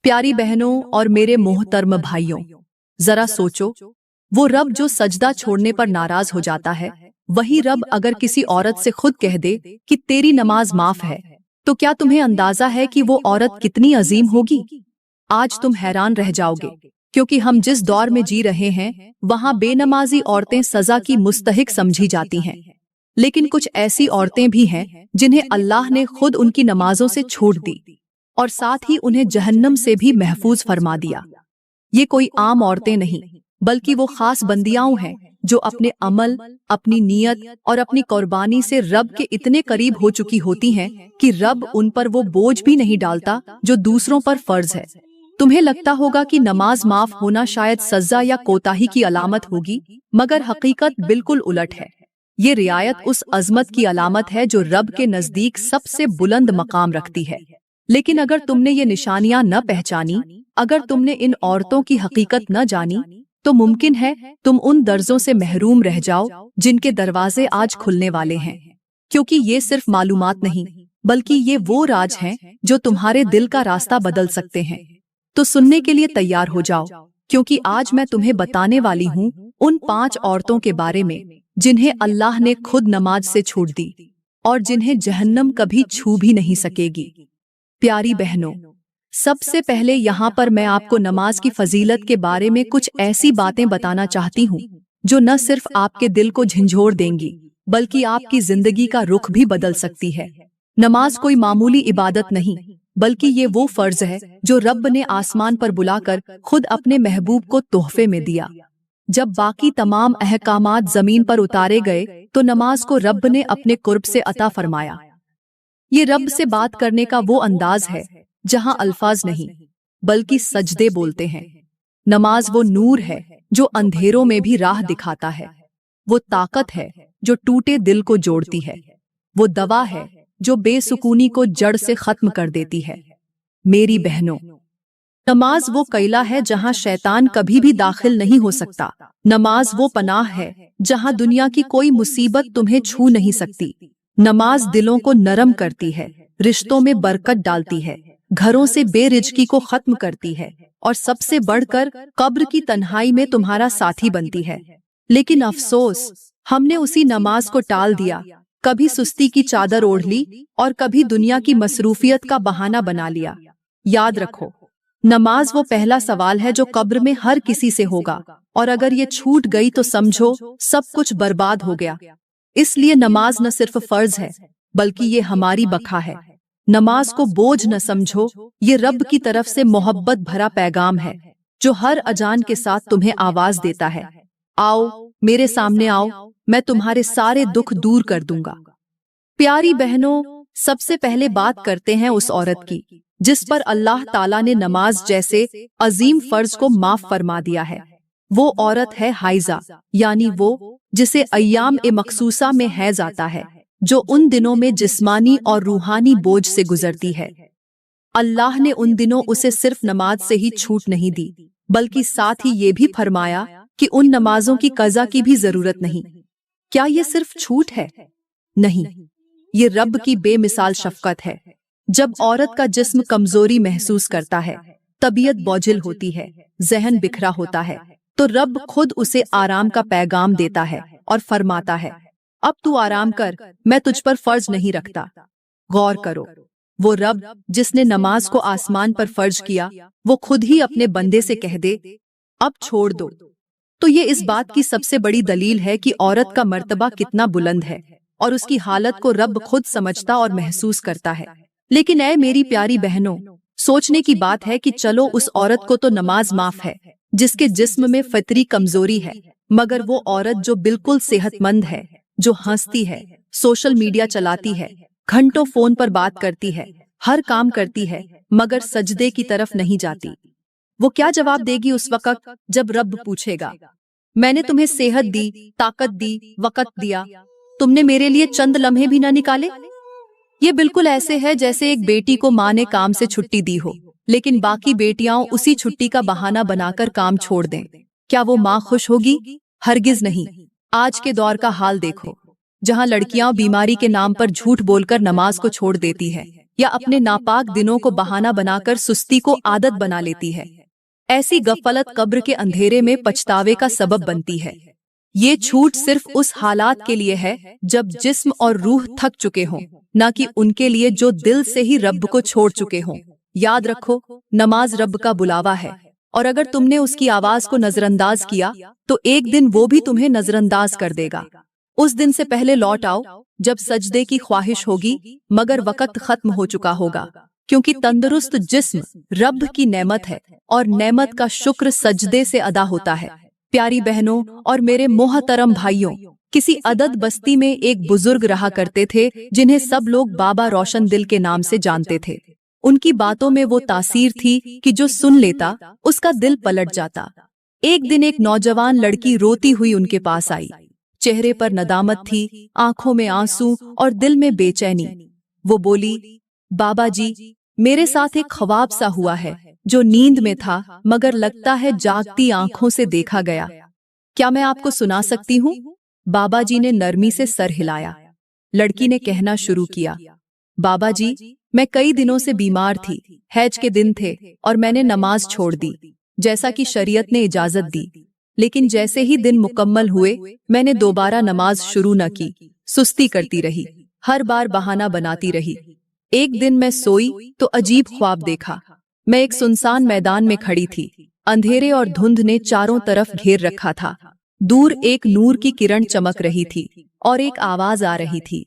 प्यारी बहनों और मेरे मोहतरम भाइयों, जरा सोचो, वो रब जो सजदा छोड़ने पर नाराज हो जाता है, वही रब अगर किसी औरत से खुद कह दे कि तेरी नमाज माफ है, तो क्या तुम्हें अंदाजा है कि वो औरत कितनी अजीम होगी? आज तुम हैरान रह जाओगे, क्योंकि हम जिस दौर में जी रहे हैं वहां बेनमाजी औरतें सजा की मुस्तहिक समझी जाती हैं। लेकिन कुछ ऐसी औरतें भी हैं जिन्हें अल्लाह ने खुद उनकी नमाजों से छूट दी और साथ ही उन्हें जहन्नम से भी महफूज फरमा दिया। ये कोई आम औरतें नहीं, बल्कि वो खास बंदियां हैं जो अपने अमल, अपनी नीयत और अपनी कुर्बानी से रब के इतने करीब हो चुकी होती हैं कि रब उन पर वो बोझ भी नहीं डालता जो दूसरों पर फर्ज है। तुम्हें लगता होगा कि नमाज माफ होना शायद सजा या कोताही की अलामत होगी, मगर हकीकत बिल्कुल उलट है। ये रियायत उस अजमत की अलामत है जो रब के नजदीक सबसे बुलंद मकाम रखती है। लेकिन अगर तुमने ये निशानियां न पहचानी, अगर तुमने इन औरतों की हकीकत न जानी, तो मुमकिन है तुम उन दर्जों से महरूम रह जाओ जिनके दरवाजे आज खुलने वाले हैं। क्योंकि ये सिर्फ मालूमात नहीं, बल्कि ये वो राज हैं जो तुम्हारे दिल का रास्ता बदल सकते हैं। तो सुनने के लिए तैयार हो जाओ, क्योंकि आज मैं तुम्हें बताने वाली हूँ उन 5 औरतों के बारे में जिन्हें अल्लाह ने खुद नमाज से छूट दी और जिन्हें जहन्नम कभी छू भी नहीं सकेगी। प्यारी बहनों, सबसे पहले यहाँ पर मैं आपको नमाज की फजीलत के बारे में कुछ ऐसी बातें बताना चाहती हूँ जो न सिर्फ आपके दिल को झंझोर देंगी, बल्कि आपकी जिंदगी का रुख भी बदल सकती है। नमाज कोई मामूली इबादत नहीं, बल्कि ये वो फर्ज है जो रब ने आसमान पर बुलाकर खुद अपने महबूब को तोहफे में दिया। जब बाकी तमाम अहकामात जमीन पर उतारे गए तो नमाज को रब ने अपने कुर्ब से अता फरमाया। ये रब से बात करने का वो अंदाज है जहां अल्फाज नहीं, बल्कि सजदे बोलते हैं। नमाज वो नूर है जो अंधेरों में भी राह दिखाता है। वो ताकत है जो टूटे दिल को जोड़ती है। वो दवा है जो बेसुकूनी को जड़ से खत्म कर देती है। मेरी बहनों, नमाज वो कैला है जहां शैतान कभी भी दाखिल नहीं हो सकता। नमाज वो पनाह है जहां दुनिया की कोई मुसीबत तुम्हें छू नहीं सकती। नमाज दिलों को नरम करती है, रिश्तों में बरकत डालती है, घरों से बेरिज्की को खत्म करती है और सबसे बढ़कर कब्र की तन्हाई में तुम्हारा साथी बनती है। लेकिन अफसोस, हमने उसी नमाज को टाल दिया, कभी सुस्ती की चादर ओढ़ ली और कभी दुनिया की मसरूफियत का बहाना बना लिया। याद रखो, नमाज वो पहला सवाल है जो कब्र में हर किसी से होगा, और अगर ये छूट गई तो समझो सब कुछ बर्बाद हो गया। इसलिए नमाज न सिर्फ फर्ज है, बल्कि ये हमारी बखा है। नमाज को बोझ न समझो, ये रब की तरफ से मोहब्बत भरा पैगाम है जो हर अजान के साथ तुम्हें आवाज देता है, आओ मेरे सामने आओ, मैं तुम्हारे सारे दुख दूर कर दूंगा। प्यारी बहनों, सबसे पहले बात करते हैं उस औरत की जिस पर अल्लाह ताला ने नमाज जैसे अजीम फर्ज को माफ फरमा दिया है। वो औरत है हाइजा, यानी वो जिसे अय्याम ए मखसूसा में हैज आता है, जो उन दिनों में जिस्मानी और रूहानी बोझ से गुजरती है। अल्लाह ने उन दिनों उसे सिर्फ नमाज से ही छूट नहीं दी, बल्कि साथ ही ये भी फरमाया कि उन नमाजों की कज़ा की भी जरूरत नहीं। क्या ये सिर्फ छूट है? नहीं, ये रब की बेमिसाल शफकत है। जब औरत का जिस्म कमजोरी महसूस करता है, तबीयत बोझिल होती है, जहन बिखरा होता है, तो रब खुद उसे आराम का पैगाम देता है और फरमाता है, अब तू आराम कर, मैं तुझ पर फर्ज नहीं रखता। गौर करो, वो रब जिसने नमाज को आसमान पर फर्ज किया, वो खुद ही अपने बंदे से कह दे, अब छोड़ दो। तो ये इस बात की सबसे बड़ी दलील है कि औरत का मर्तबा कितना बुलंद है और उसकी हालत को रब खुद समझता और महसूस करता है। लेकिन ऐ मेरी प्यारी बहनों, सोचने की बात है कि चलो उस औरत को तो नमाज माफ है जिसके जिस्म में फितरी कमजोरी है, मगर वो औरत जो बिल्कुल सेहतमंद है, जो हंसती है, सोशल मीडिया चलाती है, घंटों फोन पर बात करती है, हर काम करती है, मगर सजदे की तरफ नहीं जाती, वो क्या जवाब देगी उस वक्त जब रब पूछेगा, मैंने तुम्हें सेहत दी, ताकत दी, वक़्त दिया, तुमने मेरे लिए चंद लम्हे भी न निकाले? ये बिल्कुल ऐसे है जैसे एक बेटी को माँ ने काम से छुट्टी दी हो, लेकिन बाकी बेटियां उसी छुट्टी का बहाना बनाकर काम छोड़ दें। क्या वो माँ खुश होगी? हरगिज नहीं। आज के दौर का हाल देखो, जहाँ लड़कियां बीमारी के नाम पर झूठ बोलकर नमाज को छोड़ देती है, या अपने नापाक दिनों को बहाना बनाकर सुस्ती को आदत बना लेती है। ऐसी गफलत कब्र के अंधेरे में पछतावे का सबब बनती है। ये छूट सिर्फ उस हालात के लिए है जब जिस्म और रूह थक चुके हों, न कि उनके लिए जो दिल से ही रब को छोड़ चुके हों। याद रखो, नमाज रब का बुलावा है, और अगर तुमने उसकी आवाज को नजरअंदाज किया तो एक दिन वो भी तुम्हें नजरअंदाज कर देगा। उस दिन से पहले लौट आओ जब सजदे की ख्वाहिश होगी, मगर वक्त खत्म हो चुका होगा, क्योंकि तंदुरुस्त जिस्म रब की नेमत है और नेमत का शुक्र सजदे से अदा होता है। प्यारी बहनों और मेरे मोहतरम भाइयों, किसी अदद बस्ती में एक बुजुर्ग रहा करते थे जिन्हें सब लोग बाबा रोशन दिल के नाम से जानते थे। उनकी बातों में वो तासीर थी कि जो सुन लेता उसका दिल पलट जाता। एक दिन एक नौजवान लड़की रोती हुई उनके पास आई। चेहरे पर नदामत थी, आंखों में आंसू और दिल में बेचैनी। वो बोली, बाबा जी, मेरे साथ एक ख्वाब सा हुआ है जो नींद में था मगर लगता है जागती आंखों से देखा गया। क्या मैं आपको सुना सकती हूँ? बाबा जी ने नरमी से सर हिलाया। लड़की ने कहना शुरू किया, बाबा जी, मैं कई दिनों से बीमार थी, हैज के दिन थे और मैंने नमाज छोड़ दी जैसा कि शरीयत ने इजाजत दी। लेकिन जैसे ही दिन मुकम्मल हुए मैंने दोबारा नमाज शुरू न की, सुस्ती करती रही, हर बार बहाना बनाती रही। एक दिन मैं सोई तो अजीब ख्वाब देखा। मैं एक सुनसान मैदान में खड़ी थी। अंधेरे और धुंध ने चारों तरफ घेर रखा था। दूर एक नूर की किरण चमक रही थी और एक आवाज आ रही थी,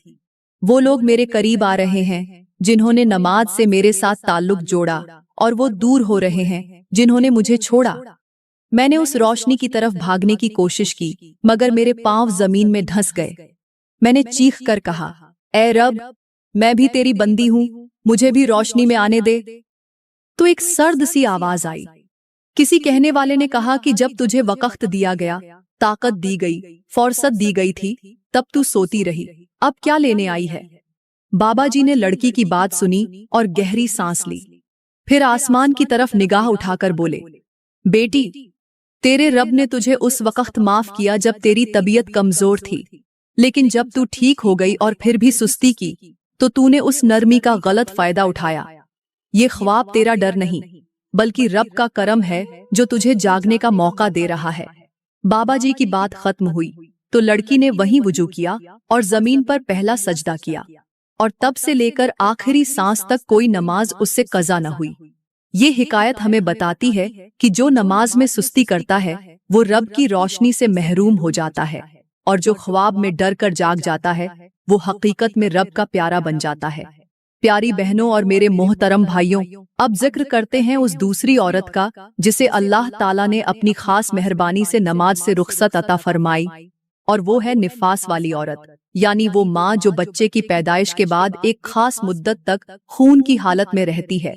वो लोग मेरे करीब आ रहे हैं जिन्होंने नमाज से मेरे साथ ताल्लुक जोड़ा, और वो दूर हो रहे हैं जिन्होंने मुझे छोड़ा। मैंने उस रोशनी की तरफ भागने की कोशिश की, मगर मेरे पांव जमीन में धंस गए। मैंने चीख कर कहा, ऐ रब, मैं भी तेरी बंदी हूँ, मुझे भी रोशनी में आने दे। तो एक सर्द सी आवाज आई। किसी कहने वाले ने कहा कि जब तुझे वक्त दिया गया, ताकत दी गई, फुर्सत दी गई थी, तब तू सोती रही, अब क्या लेने आई है? बाबा जी ने लड़की की बात सुनी और गहरी सांस ली। फिर आसमान की तरफ निगाह उठाकर बोले, बेटी, तेरे रब ने तुझे उस वक्त माफ किया जब तेरी तबीयत कमजोर थी, लेकिन जब तू ठीक हो गई और फिर भी सुस्ती की तो तूने उस नरमी का गलत फायदा उठाया। ये ख्वाब तेरा डर नहीं, बल्कि रब का करम है जो तुझे जागने का मौका दे रहा है। बाबा जी की बात खत्म हुई तो लड़की ने वहीं वुजू किया और जमीन पर पहला सजदा किया, और तब से लेकर आखिरी सांस तक कोई नमाज उससे कज़ा न हुई। ये हिकायत हमें बताती है कि जो नमाज में सुस्ती करता है वो रब की रोशनी से महरूम हो जाता है, और जो ख्वाब में डर कर जाग जाता है वो हकीकत में रब का प्यारा बन जाता है। प्यारी बहनों और मेरे मोहतरम भाइयों, अब जिक्र करते हैं उस दूसरी औरत का जिसे अल्लाह ताला ने अपनी खास मेहरबानी से नमाज से रुखसत अता फरमाई, और वो है निफास वाली औरत, यानी वो माँ जो बच्चे की पैदाइश के बाद एक खास मुद्दत तक खून की हालत में रहती है।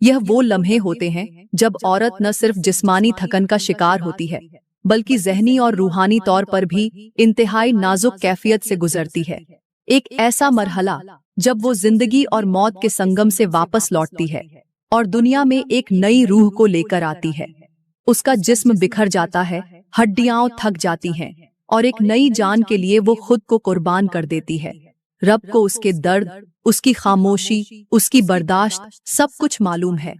यह वो लम्हे होते हैं जब औरत न सिर्फ जिस्मानी थकन का शिकार होती है, बल्कि ज़हनी और रूहानी तौर पर भी इंतहाई नाजुक कैफियत से गुजरती है। एक ऐसा मरहला जब वो जिंदगी और मौत के संगम से वापस लौटती है और दुनिया में एक नई रूह को लेकर आती है। उसका जिस्म बिखर जाता है, हड्डियां थक जाती हैं, और एक नई जान के लिए वो खुद को कुर्बान कर देती है। रब को उसके दर्द, उसकी खामोशी, उसकी बर्दाश्त सब कुछ मालूम है।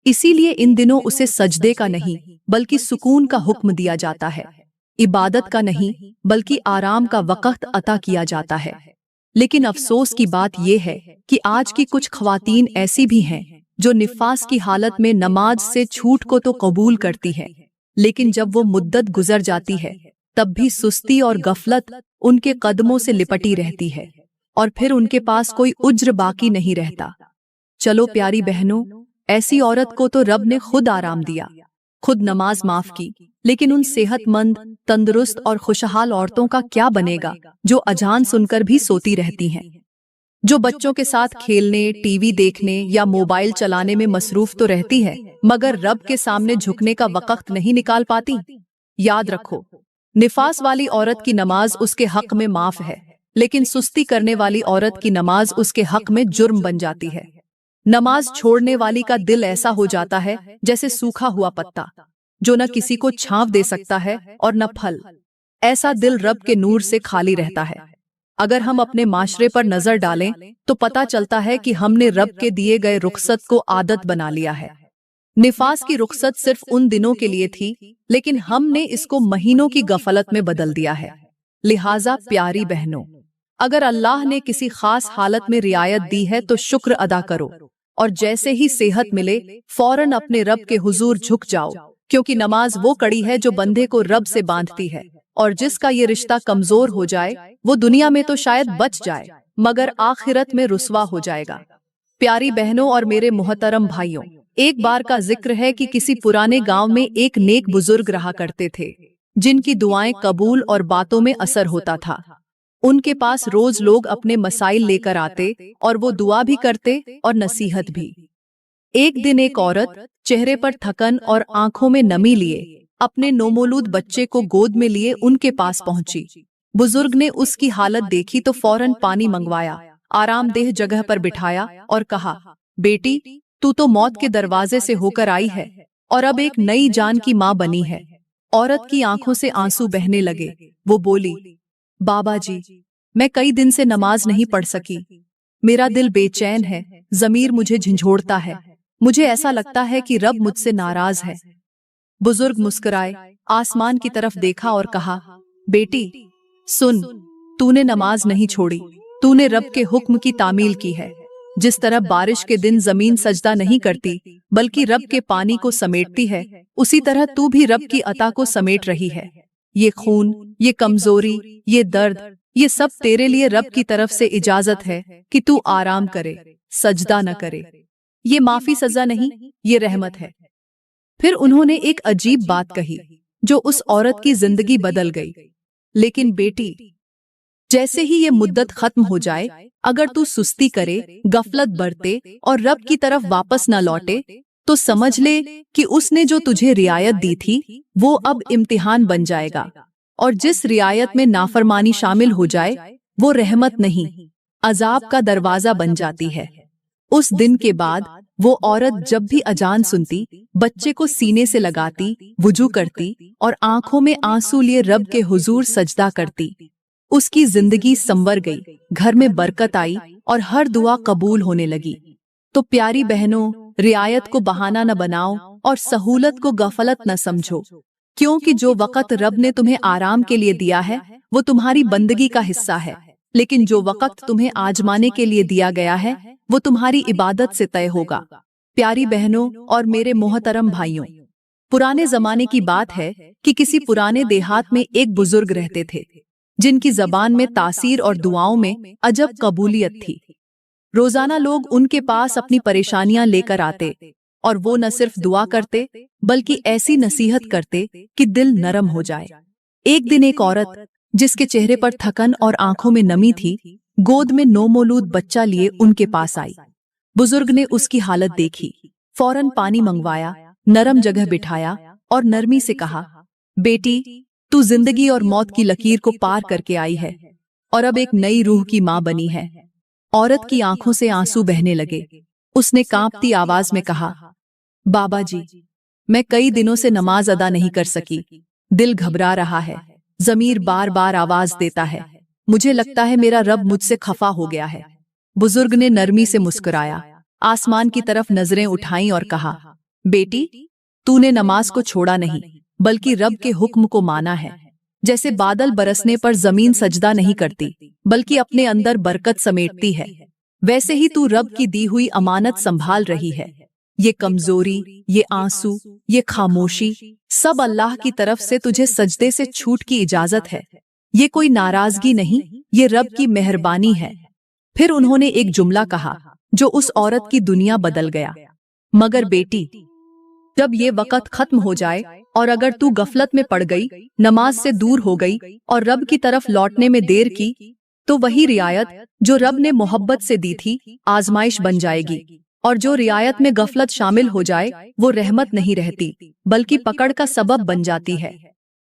इसीलिए इन दिनों उसे सजदे का नहीं बल्कि सुकून का हुक्म दिया जाता है, इबादत का नहीं बल्कि आराम का वक्त अता किया जाता है। लेकिन अफसोस की बात यह है कि आज की कुछ ख्वातीन ऐसी भी हैं जो निफास की हालत में नमाज से छूट को तो कबूल करती है, लेकिन जब वो मुद्दत गुजर जाती है तब भी सुस्ती और गफलत उनके कदमों से लिपटी रहती है, और फिर उनके पास कोई उज्र बाकी नहीं रहता। चलो प्यारी बहनों, ऐसी औरत को तो रब ने खुद आराम दिया, खुद नमाज माफ की, लेकिन उन सेहतमंद, तंदुरुस्त और खुशहाल औरतों का क्या बनेगा जो अजान सुनकर भी सोती रहती हैं, जो बच्चों के साथ खेलने, टीवी देखने या मोबाइल चलाने में मसरूफ तो रहती है, मगर रब के सामने झुकने का वक्त नहीं निकाल पाती। याद रखो, निफास वाली औरत की नमाज उसके हक में माफ है, लेकिन सुस्ती करने वाली औरत की नमाज उसके हक में जुर्म बन जाती है। नमाज छोड़ने वाली का दिल ऐसा हो जाता है जैसे सूखा हुआ पत्ता, जो न किसी को छांव दे सकता है और न फल। ऐसा दिल रब के नूर से खाली रहता है। अगर हम अपने माशरे पर नजर डालें तो पता चलता है कि हमने रब के दिए गए रुखसत को आदत बना लिया है। निफास की रुखसत सिर्फ उन दिनों के लिए थी, लेकिन हमने इसको महीनों की गफलत में बदल दिया है। लिहाजा प्यारी बहनों, अगर अल्लाह ने किसी खास हालत में रियायत दी है तो शुक्र अदा करो, और जैसे ही सेहत मिले फौरन अपने रब के हुजूर झुक जाओ, क्योंकि नमाज वो कड़ी है जो बंदे को रब से बांधती है, और जिसका ये रिश्ता कमजोर हो जाए वो दुनिया में तो शायद बच जाए मगर आखिरत में रुस्वा हो जाएगा। प्यारी बहनों और मेरे मोहतरम भाइयों, एक बार का जिक्र है कि किसी पुराने गांव में एक नेक बुजुर्ग रहा करते थे, जिनकी दुआएं कबूल और बातों में असर होता था। उनके पास रोज लोग अपने मसाइल लेकर आते और वो दुआ भी करते और नसीहत भी। एक दिन एक औरत चेहरे पर थकन और आंखों में नमी लिए अपने नौमौलूद बच्चे को गोद में लिए उनके पास पहुंची। बुजुर्ग ने उसकी हालत देखी तो फौरन पानी मंगवाया, आरामदेह जगह पर बिठाया और कहा, बेटी, तू तो मौत के दरवाजे से होकर आई है और अब एक नई जान की माँ बनी है। औरत की आंखों से आंसू बहने लगे। वो बोली, बाबा जी, मैं कई दिन से नमाज नहीं पढ़ सकी। मेरा दिल बेचैन है, जमीर मुझे झंझोड़ता है। मुझे ऐसा लगता है कि रब मुझसे नाराज है। बुजुर्ग मुस्कुराए, आसमान की तरफ देखा और कहा, बेटी सुन, तूने नमाज नहीं छोड़ी, तूने रब के हुक्म की तामील की है। जिस तरह बारिश के दिन जमीन सजदा नहीं करती बल्कि रब के पानी को समेटती है, उसी तरह तू भी रब की अता को समेट रही है। ये खून, ये कमजोरी, ये दर्द, ये सब तेरे लिए रब की तरफ से इजाजत है कि तू आराम करे, सजदा न करे। ये माफी सजा नहीं, ये रहमत है। फिर उन्होंने एक अजीब बात कही जो उस औरत की जिंदगी बदल गई। लेकिन बेटी, जैसे ही ये मुद्दत खत्म हो जाए, अगर तू सुस्ती करे, गफलत बरते और रब की तरफ वापस न लौटे, तो समझ ले कि उसने जो तुझे रियायत दी थी वो अब इम्तिहान बन जाएगा, और जिस रियायत में नाफरमानी शामिल हो जाए वो रहमत नहीं, अजाब का दरवाजा बन जाती है। उस दिन के बाद वो औरत जब भी अजान सुनती, बच्चे को सीने से लगाती, वुजू करती और आंखों में आंसू लिए रब के हुजूर सजदा करती। उसकी जिंदगी संवर गई, घर में बरकत आई और हर दुआ कबूल होने लगी। तो प्यारी बहनों, रियायत को बहाना न बनाओ और सहूलत को गफलत न समझो, क्योंकि जो वक़्त रब ने तुम्हें आराम के लिए दिया है वो तुम्हारी बंदगी का हिस्सा है, लेकिन जो वक़्त तुम्हें आजमाने के लिए दिया गया है वो तुम्हारी इबादत से तय होगा। प्यारी बहनों और मेरे मोहतरम भाइयों, पुराने जमाने की बात है कि किसी पुराने देहात में एक बुजुर्ग रहते थे, जिनकी जबान में तासीर और दुआओं में अजब कबूलियत थी। रोजाना लोग उनके पास अपनी परेशानियां लेकर आते और वो न सिर्फ दुआ करते बल्कि ऐसी नसीहत करते कि दिल नरम हो जाए। एक दिन एक औरत, जिसके चेहरे पर थकन और आंखों में नमी थी, गोद में नौमौलूद बच्चा लिए उनके पास आई। बुजुर्ग ने उसकी हालत देखी, फौरन पानी मंगवाया, नरम जगह बिठाया और नरमी से कहा, बेटी, तू जिंदगी और मौत की लकीर को पार करके आई है और अब एक नई रूह की माँ बनी है। औरत की आंखों से आंसू बहने लगे। उसने कांपती आवाज में कहा, बाबा जी, मैं कई दिनों से नमाज अदा नहीं कर सकी। दिल घबरा रहा है, जमीर बार बार आवाज देता है। मुझे लगता है मेरा रब मुझसे खफा हो गया है। बुजुर्ग ने नरमी से मुस्कुराया, आसमान की तरफ नजरें उठाईं और कहा, बेटी, तूने नमाज को छोड़ा नहीं बल्कि रब के हुक्म को माना है। जैसे बादल बरसने पर जमीन सजदा नहीं करती बल्कि अपने अंदर बरकत समेटती है, वैसे ही तू रब की दी हुई अमानत संभाल रही है। ये कमजोरी, ये आंसू, ये खामोशी, सब अल्लाह की तरफ से तुझे सजदे से छूट की इजाजत है। ये कोई नाराजगी नहीं, ये रब की मेहरबानी है। फिर उन्होंने एक जुमला कहा जो उस औरत की दुनिया बदल गया, मगर बेटी, जब ये वक़्त खत्म हो जाए और अगर तू गफलत में पड़ गई, नमाज से दूर हो गई और रब की तरफ लौटने में देर की, तो वही रियायत जो रब ने मोहब्बत से दी थी आजमाइश बन जाएगी, और जो रियायत में गफलत शामिल हो जाए वो रहमत नहीं रहती बल्कि पकड़ का सबब बन जाती है।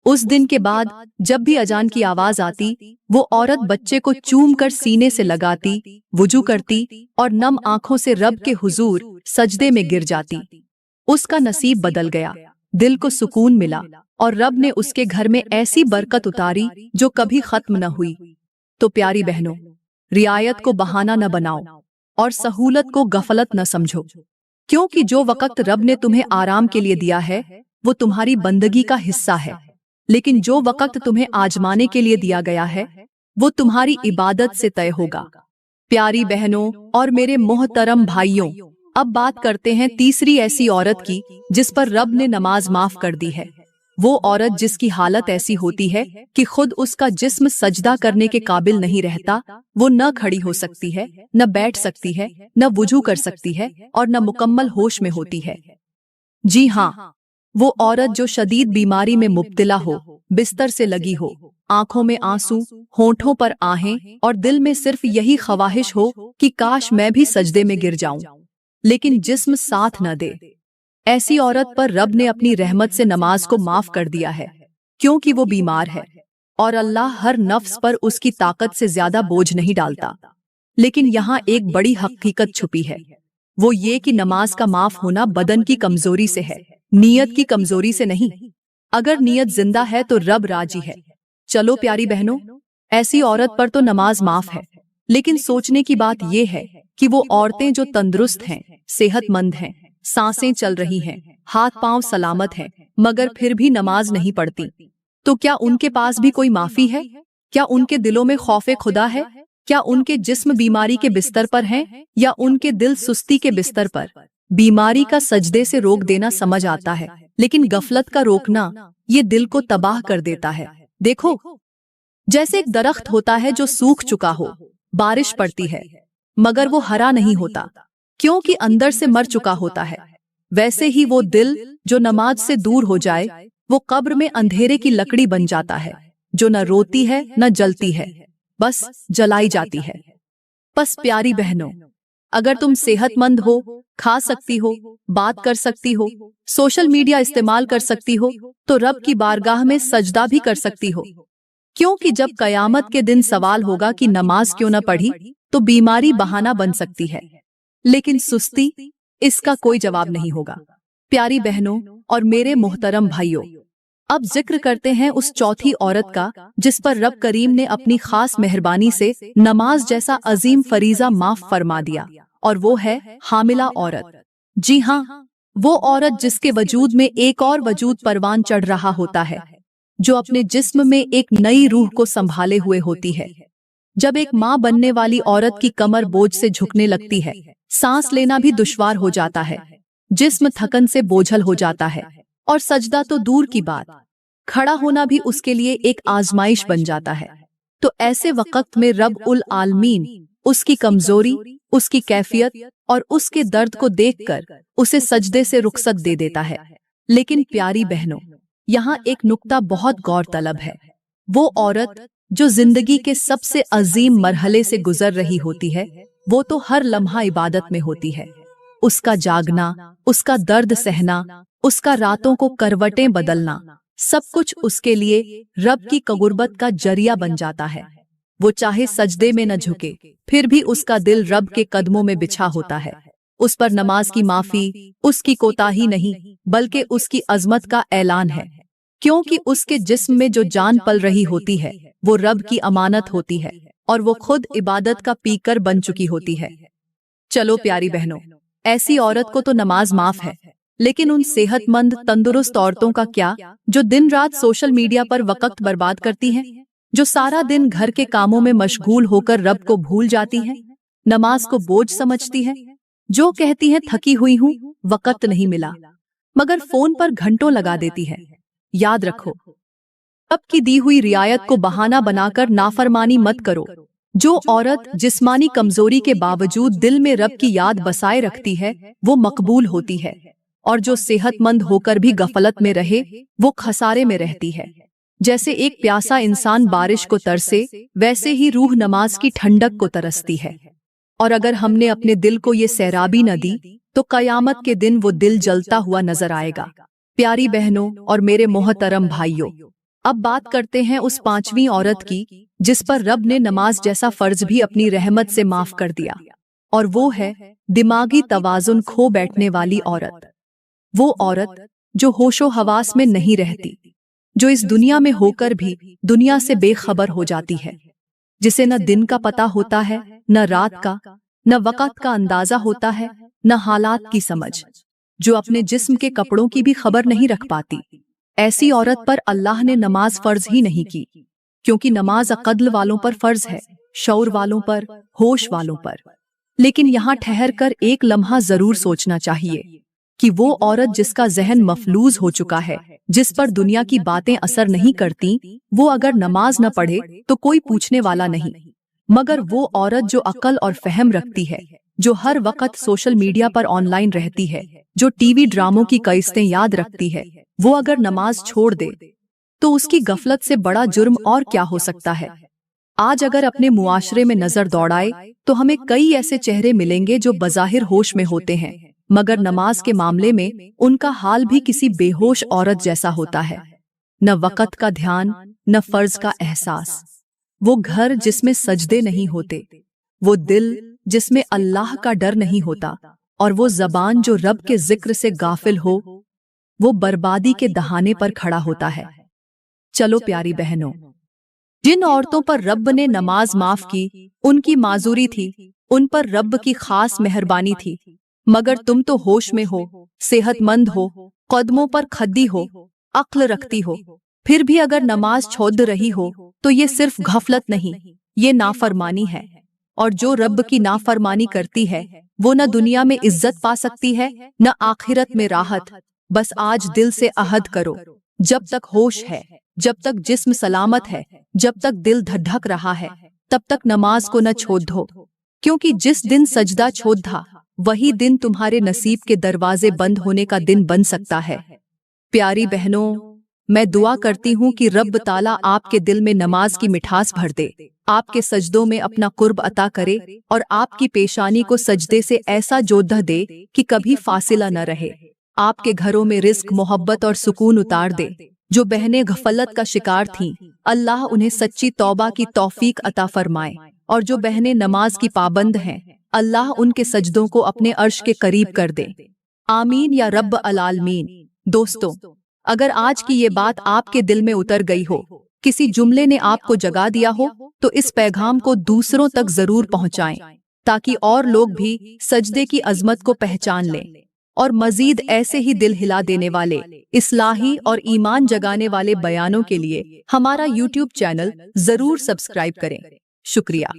उस दिन के बाद जब भी अजान की आवाज आती, वो औरत बच्चे को चूम कर सीने से लगाती, वुजू करती और नम आंखों से रब के हुजूर सजदे में गिर जाती। उसका नसीब बदल गया, दिल को सुकून मिला और रब ने उसके घर में ऐसी बरकत उतारी जो कभी खत्म न हुई। तो प्यारी बहनों, रियायत को बहाना न बनाओ और सहूलत को गफलत न समझो, क्योंकि जो वक्त रब ने तुम्हें आराम के लिए दिया है वो तुम्हारी बंदगी का हिस्सा है, लेकिन जो वक्त तुम्हें आजमाने के लिए दिया गया है वो तुम्हारी इबादत से तय होगा। प्यारी बहनों और मेरे मोहतरम भाइयों, अब बात करते हैं तीसरी ऐसी औरत की जिस पर रब ने नमाज माफ कर दी है। वो औरत जिसकी हालत ऐसी होती है कि खुद उसका जिस्म सजदा करने के काबिल नहीं रहता, वो न खड़ी हो सकती है, न बैठ सकती है, न वुजू कर सकती है और न मुकम्मल होश में होती है। जी हाँ, वो औरत जो शदीद बीमारी में मुब्तला हो, बिस्तर से लगी हो, आंखों में आंसू, होंठों पर आहें और दिल में सिर्फ यही ख्वाहिश हो कि काश मैं भी सजदे में गिर जाऊं, लेकिन जिस्म साथ न दे। ऐसी औरत पर रब ने अपनी रहमत से नमाज को माफ कर दिया है, क्योंकि वो बीमार है और अल्लाह हर नफ्स पर उसकी ताकत से ज्यादा बोझ नहीं डालता। लेकिन यहाँ एक बड़ी हकीकत छुपी है, वो ये कि नमाज का माफ होना बदन की कमजोरी से है, नीयत की कमजोरी से नहीं। अगर नीयत जिंदा है तो रब राजी है। चलो प्यारी बहनों, ऐसी औरत पर तो नमाज माफ है, लेकिन सोचने की बात यह है कि वो औरतें जो तंदुरुस्त हैं, सेहतमंद हैं, सांसें चल रही हैं, हाथ पांव सलामत हैं, मगर फिर भी नमाज नहीं पढ़ती, तो क्या उनके पास भी कोई माफी है? क्या उनके दिलों में खौफे खुदा है? क्या उनके जिस्म बीमारी के बिस्तर पर हैं या उनके दिल सुस्ती के बिस्तर पर? बीमारी का सजदे से रोक देना समझ आता है, लेकिन गफलत का रोकना ये दिल को तबाह कर देता है। देखो, जैसे एक दरख्त होता है जो सूख चुका हो, बारिश पड़ती है मगर वो हरा नहीं होता, क्योंकि अंदर से मर चुका होता है। वैसे ही वो दिल जो नमाज से दूर हो जाए वो कब्र में अंधेरे की लकड़ी बन जाता है, जो न रोती है न जलती है, बस जलाई जाती है। बस प्यारी बहनों, अगर तुम सेहतमंद हो, खा सकती हो, बात कर सकती हो, सोशल मीडिया इस्तेमाल कर सकती हो, तो रब की बारगाह में सजदा भी कर सकती हो, क्योंकि जब कयामत के दिन सवाल होगा कि नमाज क्यों न पढ़ी, तो बीमारी बहाना बन सकती है, लेकिन सुस्ती इसका कोई जवाब नहीं होगा। प्यारी बहनों और मेरे मोहतरम भाइयों, अब जिक्र करते हैं उस चौथी औरत का जिस पर रब करीम ने अपनी खास मेहरबानी से नमाज जैसा अजीम फरीजा माफ फरमा दिया, और वो है हामिला औरत। जी हाँ, वो औरत जिसके वजूद में एक और वजूद परवान चढ़ रहा होता है, जो अपने जिस्म में एक नई रूह को संभाले हुए होती है। जब एक माँ बनने वाली औरत की कमर बोझ से झुकने लगती है, सांस लेना भी दुश्वार हो जाता है, जिस्म थकन से बोझल हो जाता है, और सजदा तो दूर की बात, खड़ा होना भी उसके लिए एक आजमाइश बन जाता है। तो ऐसे वक्त में रब उल आलमीन उसकी कमजोरी, उसकी कैफियत और उसके दर्द को देखकर उसे सजदे से रुखसत दे देता है। लेकिन प्यारी बहनों, यहाँ एक नुक्ता बहुत गौरतलब है। वो औरत जो जिंदगी के सबसे अजीम मरहले से गुजर रही होती है, वो तो हर लम्हा इबादत में होती है। उसका जागना, उसका दर्द सहना, उसका रातों को करवटें बदलना, सब कुछ उसके लिए रब की कगुर्बत का जरिया बन जाता है। वो चाहे सजदे में न झुके, फिर भी उसका दिल रब के कदमों में बिछा होता है। उस पर नमाज की माफी उसकी कोताही नहीं, बल्कि उसकी अजमत का ऐलान है, क्योंकि उसके जिस्म में जो जान पल रही होती है वो रब की अमानत होती है, और वो खुद इबादत का पीकर बन चुकी होती है। चलो प्यारी बहनों, ऐसी औरत को तो नमाज माफ है, लेकिन उन सेहतमंद तंदुरुस्त औरतों का क्या जो दिन रात सोशल मीडिया पर वक्त बर्बाद करती हैं, जो सारा दिन घर के कामों में मशगूल होकर रब को भूल जाती हैं, नमाज को बोझ समझती हैं, जो कहती हैं थकी हुई हूँ, वक्त नहीं मिला, मगर फोन पर घंटों लगा देती है। याद रखो, रब की दी हुई रियायत को बहाना बनाकर नाफरमानी मत करो। जो औरत जिस्मानी कमजोरी के बावजूद दिल में रब की याद बसाए रखती है वो मकबूल होती है, और जो सेहतमंद होकर भी गफलत में रहे वो खसारे में रहती है। जैसे एक प्यासा इंसान बारिश को तरसे, वैसे ही रूह नमाज की ठंडक को तरसती है। और अगर हमने अपने दिल को ये सैराबी न दी तो कयामत के दिन वो दिल जलता हुआ नजर आएगा। प्यारी बहनों और मेरे मोहतरम भाइयों, अब बात करते हैं उस पांचवी औरत की जिस पर रब ने नमाज जैसा फर्ज भी अपनी रहमत से माफ कर दिया, और वो है दिमागी तवाजुन खो बैठने वाली औरत। वो औरत जो होशो हवास में नहीं रहती, जो इस दुनिया में होकर भी दुनिया से बेखबर हो जाती है, जिसे न दिन का पता होता है, न रात का, न वक़्त का अंदाजा होता है, न हालात की समझ, जो अपने जिस्म के कपड़ों की भी खबर नहीं रख पाती। ऐसी औरत पर अल्लाह ने नमाज फर्ज ही नहीं की, क्योंकि नमाज अक़ल वालों पर फर्ज है, शऊर वालों पर, होश वालों पर। लेकिन यहाँ ठहर कर एक लम्हा जरूर सोचना चाहिए कि वो औरत जिसका ज़हन मफलूज हो चुका है, जिस पर दुनिया की बातें असर नहीं करती, वो अगर नमाज न पढ़े तो कोई पूछने वाला नहीं। मगर वो औरत जो अक्ल और फहम रखती है, जो हर वक्त सोशल मीडिया पर ऑनलाइन रहती है, जो टीवी ड्रामों की कइस्तें याद रखती है, वो अगर नमाज छोड़ दे तो उसकी गफलत से बड़ा जुर्म और क्या हो सकता है। आज अगर अपने मुआशरे में नजर दौड़ाए तो हमें कई ऐसे चेहरे मिलेंगे जो बज़ाहिर होश में होते हैं, मगर नमाज के मामले में उनका हाल भी किसी बेहोश औरत जैसा होता है। न वक़्त का ध्यान, न फर्ज का एहसास। वो घर जिसमें सजदे नहीं होते, वो दिल जिसमें अल्लाह का डर नहीं होता, और वो ज़बान जो रब के जिक्र से गाफिल हो, वो बर्बादी के दहाने पर खड़ा होता है। चलो प्यारी बहनों, जिन औरतों पर रब ने नमाज माफ की, उनकी माजूरी थी, उन पर रब की खास मेहरबानी थी। मगर तुम तो होश में हो, सेहतमंद हो, कदमों पर खद्दी हो, अक्ल रखती हो, फिर भी अगर नमाज छोड़ रही हो तो ये सिर्फ गफलत नहीं, ये नाफरमानी है। और जो रब की नाफरमानी करती है वो न दुनिया में इज्जत पा सकती है, न आखिरत में राहत। बस आज दिल से अहद करो, जब तक होश है, जब तक जिस्म सलामत है, जब तक दिल धड़क रहा है, तब तक नमाज को न छोड़ दो, क्योंकि जिस दिन सजदा छोड़ था वही दिन तुम्हारे नसीब के दरवाजे बंद होने का दिन बन सकता है। प्यारी बहनों, मैं दुआ करती हूँ कि रब ताला आपके दिल में नमाज की मिठास भर दे, आपके सजदों में अपना कुर्ब अता करे और आपकी पेशानी को सजदे से ऐसा जोधा दे कि कभी फासिला न रहे। आपके घरों में रिस्क, मोहब्बत और सुकून उतार दे। जो बहनें गफलत का शिकार थीं, अल्लाह उन्हें सच्ची तौबा की तौफीक अता फरमाए, और जो बहनें नमाज की पाबंद हैं, अल्लाह उनके सजदों को अपने अर्श के करीब कर दे। आमीन या रब्ब अलालमीन। दोस्तों, अगर आज की ये बात आपके दिल में उतर गई हो, किसी जुमले ने आपको जगा दिया हो, तो इस पैगाम को दूसरों तक जरूर पहुंचाएं, ताकि और लोग भी सजदे की अजमत को पहचान लें। और मजीद ऐसे ही दिल हिला देने वाले, इस्लाही और ईमान जगाने वाले बयानों के लिए हमारा YouTube चैनल जरूर सब्सक्राइब करें। शुक्रिया।